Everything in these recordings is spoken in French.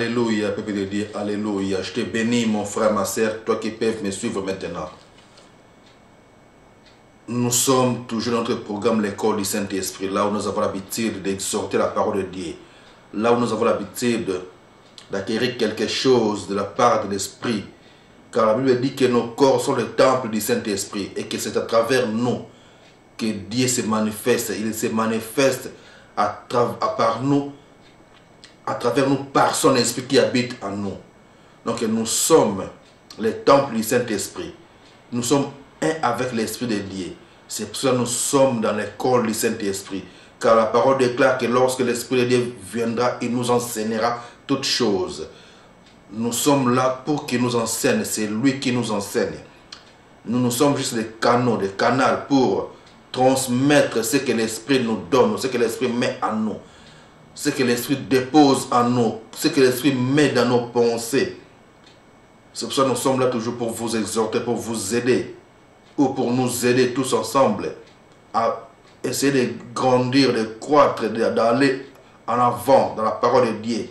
Alléluia, peuple de Dieu, Alléluia. Je te bénis, mon frère, ma soeur, toi qui peux me suivre maintenant. Nous sommes toujours dans notre programme L'école du Saint-Esprit, là où nous avons l'habitude d'exhorter la parole de Dieu, là où nous avons l'habitude d'acquérir quelque chose de la part de l'Esprit. Car la Bible dit que nos corps sont le temple du Saint-Esprit et que c'est à travers nous que Dieu se manifeste. Il se manifeste à travers nous par son Esprit qui habite en nous. Donc nous sommes les temples du Saint-Esprit. Nous sommes un avec l'Esprit de Dieu. C'est pour ça que nous sommes dans l'école du Saint-Esprit. Car la parole déclare que lorsque l'Esprit de Dieu viendra, il nous enseignera toutes choses. Nous sommes là pour qu'il nous enseigne. C'est lui qui nous enseigne. Nous sommes juste des canaux, des canaux pour transmettre ce que l'Esprit nous donne, ce que l'Esprit met en nous, ce que l'Esprit dépose en nous, ce que l'Esprit met dans nos pensées. C'est pour ça que nous sommes là toujours pour vous exhorter, pour vous aider, ou pour nous aider tous ensemble à essayer de grandir, de croître, d'aller en avant dans la parole de Dieu,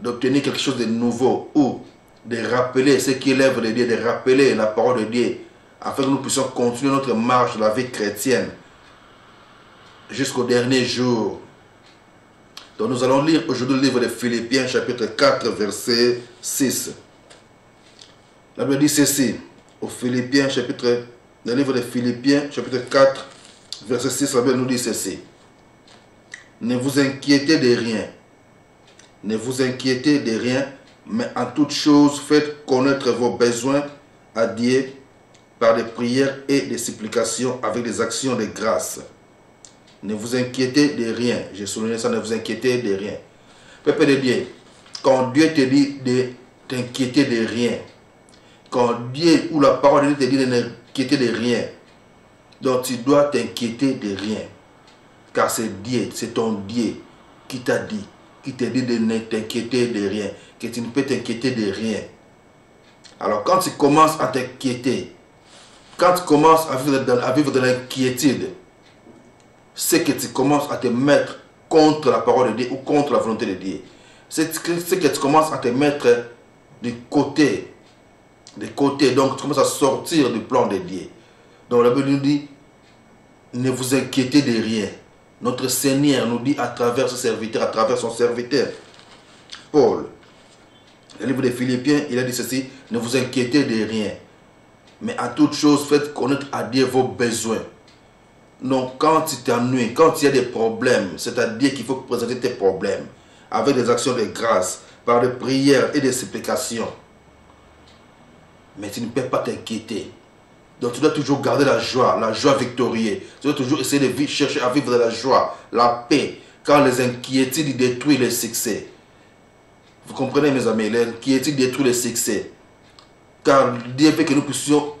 d'obtenir quelque chose de nouveau, ou de rappeler ce qui est l'œuvre de Dieu, de rappeler la parole de Dieu, afin que nous puissions continuer notre marche de la vie chrétienne jusqu'au dernier jour. Donc nous allons lire aujourd'hui le livre de Philippiens, chapitre 4, verset 6. La Bible dit ceci, au Philippiens, le livre de Philippiens, chapitre 4, verset 6, la Bible nous dit ceci. Ne vous inquiétez de rien. Ne vous inquiétez de rien, mais en toute chose, faites connaître vos besoins à Dieu par des prières et des supplications avec des actions de grâce. Ne vous inquiétez de rien. J'ai souligné ça, ne vous inquiétez de rien. Peuple de Dieu, quand Dieu te dit de t'inquiéter de rien, quand Dieu ou la parole de Dieu te dit de n'inquiéter de rien, donc tu dois t'inquiéter de rien. Car c'est Dieu, c'est ton Dieu qui t'a dit, qui te dit de ne t'inquiéter de rien, que tu ne peux t'inquiéter de rien. Alors quand tu commences à t'inquiéter, quand tu commences à vivre de l'inquiétude, c'est que tu commences à te mettre contre la parole de Dieu ou contre la volonté de Dieu. C'est que tu commences à te mettre de côté. Donc tu commences à sortir du plan de Dieu. Donc la Bible nous dit, ne vous inquiétez de rien. Notre Seigneur nous dit à travers ce serviteur, à travers son serviteur, Paul, le livre des Philippiens, il a dit ceci, ne vous inquiétez de rien. Mais à toute chose, faites connaître à Dieu vos besoins. Donc, quand tu t'ennuies, quand il y a des problèmes, c'est à Dieu qu'il faut présenter tes problèmes avec des actions de grâce, par des prières et des supplications. Mais tu ne peux pas t'inquiéter. Donc, tu dois toujours garder la joie victorieuse. Tu dois toujours essayer de chercher à vivre de la joie, la paix, quand les inquiétudes détruisent le succès. Vous comprenez, mes amis, les inquiétudes détruisent le succès. Car Dieu veut que nous puissions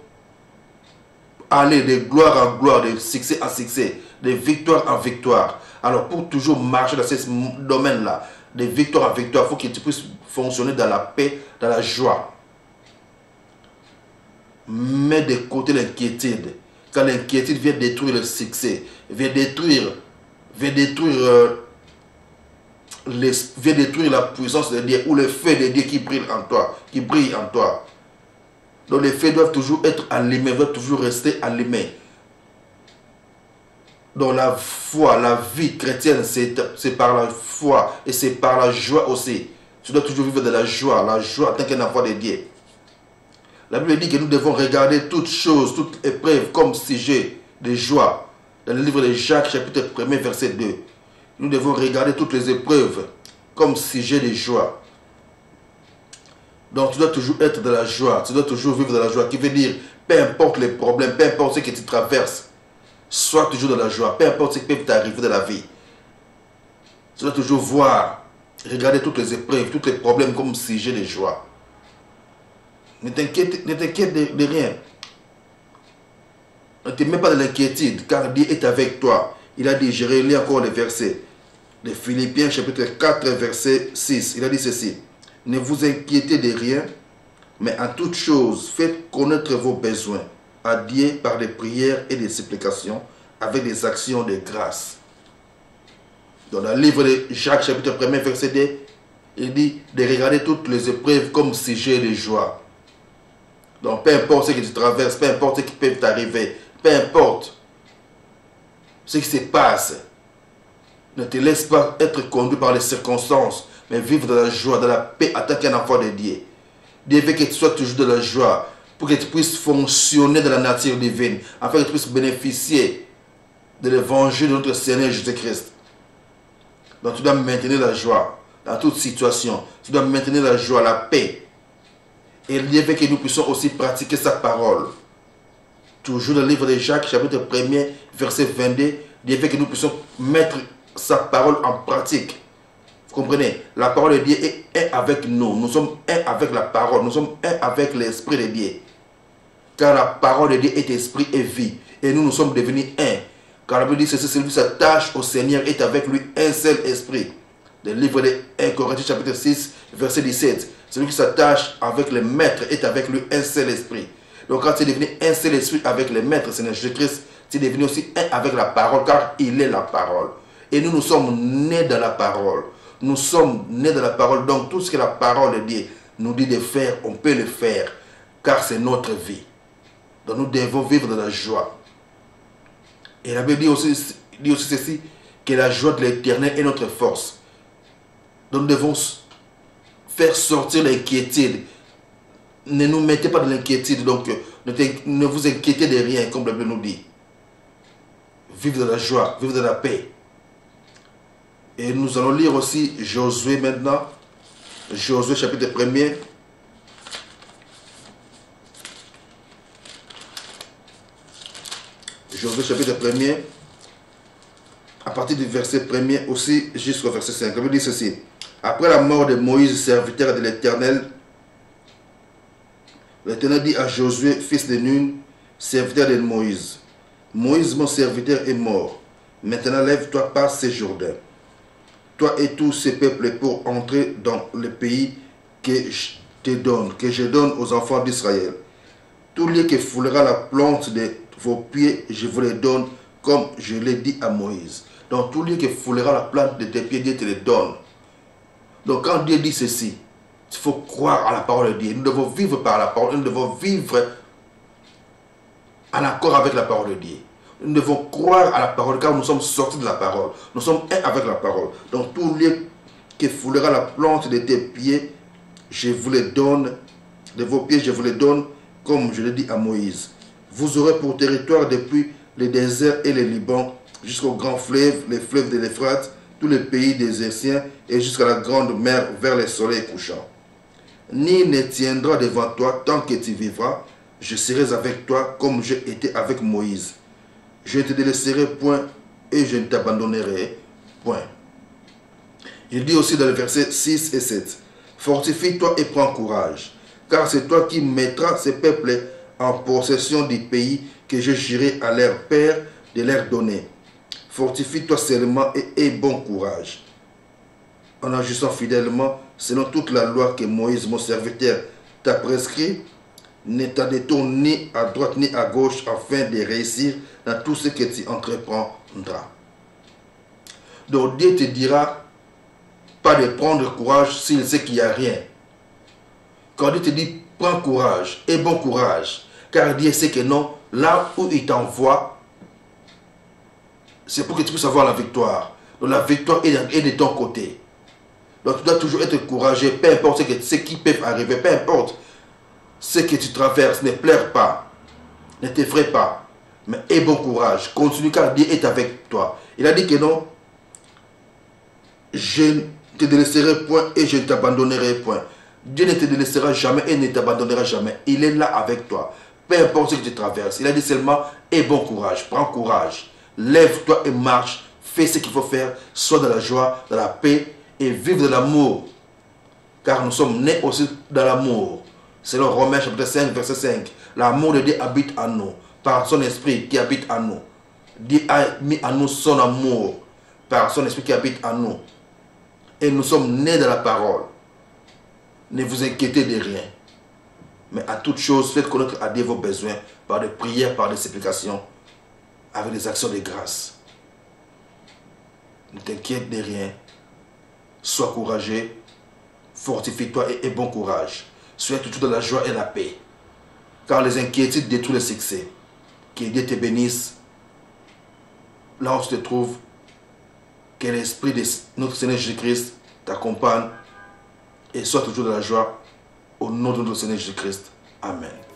aller de gloire en gloire, de succès en succès, de victoire en victoire. Alors pour toujours marcher dans ce domaine-là, de victoire en victoire, il faut que tu puisses fonctionner dans la paix, dans la joie. Mets de côté l'inquiétude. Quand l'inquiétude vient détruire le succès, vient détruire la puissance de Dieu ou le feu de Dieu qui brille en toi. Donc les feux doivent toujours être allumés, doivent toujours rester allumés. Donc la foi, la vie chrétienne, c'est par la foi et c'est par la joie aussi. Tu dois toujours vivre de la joie en tant qu'un enfant de Dieu. La Bible dit que nous devons regarder toutes choses, toutes épreuves comme sujet de joie. Dans le livre de Jacques, chapitre 1, verset 2. Nous devons regarder toutes les épreuves comme sujet de joie. Donc tu dois toujours être de la joie, tu dois toujours vivre de la joie, qui veut dire, peu importe les problèmes, peu importe ce que tu traverses, sois toujours de la joie, peu importe ce qui peut t'arriver dans la vie. Tu dois toujours voir, regarder toutes les épreuves, tous les problèmes comme sujet de joie. Ne t'inquiète de rien. Ne te mets pas de l'inquiétude, car Dieu est avec toi. Il a dit, je relis encore les versets de Philippiens chapitre 4, verset 6. Il a dit ceci. Ne vous inquiétez de rien, mais en toute chose, faites connaître vos besoins à Dieu par des prières et des supplications avec des actions de grâce. Dans le livre de Jacques, chapitre 1, verset 2, Il dit de regarder toutes les épreuves comme sujet de joie. Donc peu importe ce que tu traverses, peu importe ce qui peut t'arriver, peu importe ce qui se passe, ne te laisse pas être conduit par les circonstances, mais vivre dans la joie, dans la paix en tant qu'un enfant de Dieu. Dieu veut que tu sois toujours dans la joie, pour que tu puisses fonctionner dans la nature divine, afin que tu puisses bénéficier de l'évangile de notre Seigneur Jésus-Christ. Donc tu dois maintenir la joie dans toute situation. Tu dois maintenir la joie, la paix. Et Dieu veut que nous puissions aussi pratiquer sa parole. Toujours dans le livre de Jacques, chapitre 1er, verset 22, Dieu veut que nous puissions mettre sa parole en pratique. Vous comprenez? La parole de Dieu est avec nous. Nous sommes un avec la parole. Nous sommes un avec l'Esprit de Dieu. Car la parole de Dieu est esprit et vie. Et nous sommes devenus un. Car la Bible dit ceci, celui qui s'attache au Seigneur est avec lui un seul esprit. Le livre de 1 Corinthiens chapitre 6, verset 17. Celui qui s'attache avec le maître est avec lui un seul esprit. Donc quand tu es devenu un seul esprit avec le maître, Seigneur Jésus-Christ, tu es devenu aussi un avec la parole, car il est la parole. Et nous sommes nés dans la parole. Nous sommes nés dans la parole. Donc tout ce que la parole de Dieu nous dit de faire, on peut le faire. Car c'est notre vie. Donc nous devons vivre dans la joie. Et la Bible dit aussi ceci, que la joie de l'Éternel est notre force. Donc nous devons faire sortir l'inquiétude. Ne nous mettez pas dans l'inquiétude. Donc ne vous inquiétez de rien, comme la Bible nous dit. Vivre dans la joie, vivre dans la paix. Et nous allons lire aussi Josué maintenant. Josué chapitre 1er. Josué chapitre 1er. À partir du verset 1er aussi jusqu'au verset 5. On dit ceci. Après la mort de Moïse, serviteur de l'Éternel, l'Éternel dit à Josué, fils de Nun, serviteur de Moïse. Moïse, mon serviteur, est mort. Maintenant lève-toi, passe ces Jourdain, toi et tous ces peuples, pour entrer dans le pays que je donne aux enfants d'Israël. Tout lieu que foulera la plante de vos pieds, je vous le donne, comme je l'ai dit à Moïse. Donc tout lieu que foulera la plante de tes pieds, Dieu te le donne. Donc quand Dieu dit ceci, il faut croire à la parole de Dieu. Nous devons vivre par la parole, nous devons vivre en accord avec la parole de Dieu. Nous devons croire à la parole, car nous sommes sortis de la parole. Nous sommes un avec la parole. Donc tout lieu que foulera la plante de tes pieds, je vous le donne, de vos pieds, je vous le donne, comme je l'ai dit à Moïse. Vous aurez pour territoire depuis le désert et le Liban, jusqu'au grand fleuve, les fleuves de l'Euphrate, tous les pays des Anciens, et jusqu'à la grande mer vers le soleil couchant. Ni ne tiendra devant toi tant que tu vivras, je serai avec toi comme j'ai été avec Moïse. Je ne te délaisserai point et je ne t'abandonnerai point. Il dit aussi dans le verset 6 et 7, fortifie-toi et prends courage, car c'est toi qui mettras ces peuples en possession du pays que je jurai à leur père de leur donner. Fortifie-toi seulement et aie bon courage, en agissant fidèlement selon toute la loi que Moïse, mon serviteur, t'a prescrit. Ne t'en détourne ni à droite ni à gauche, afin de réussir dans tout ce que tu entreprendras. Donc Dieu te dira pas de prendre courage s'il sait qu'il n'y a rien. Quand Dieu te dit prends courage, et bon courage, car Dieu sait que non, là où il t'envoie, c'est pour que tu puisses avoir la victoire. Donc la victoire est de ton côté. Donc tu dois toujours être courageux, peu importe ce qui peut arriver, peu importe ce que tu traverses, ne pleure pas, ne t'effraie pas, mais aie bon courage, continue car Dieu est avec toi. Il a dit que non, je ne te délaisserai point et je ne t'abandonnerai point. Dieu ne te délaissera jamais et ne t'abandonnera jamais. Il est là avec toi, peu importe ce que tu traverses. Il a dit seulement, aie bon courage, prends courage, lève-toi et marche, fais ce qu'il faut faire, sois dans la joie, dans la paix et vive de l'amour. Car nous sommes nés aussi dans l'amour. Selon Romains chapitre 5, verset 5. L'amour de Dieu habite en nous, par son esprit qui habite en nous. Dieu a mis en nous son amour, par son esprit qui habite en nous. Et nous sommes nés de la parole. Ne vous inquiétez de rien. Mais à toute chose, faites connaître à Dieu vos besoins, par des prières, par des supplications, avec des actions de grâce. Ne t'inquiète de rien. Sois courageux. fortifie-toi et bon courage. Sois toujours dans la joie et la paix. Car les inquiétudes détruisent le succès. Que Dieu te bénisse. Là où tu te trouves, que l'Esprit de notre Seigneur Jésus-Christ t'accompagne et sois toujours dans la joie au nom de notre Seigneur Jésus-Christ. Amen.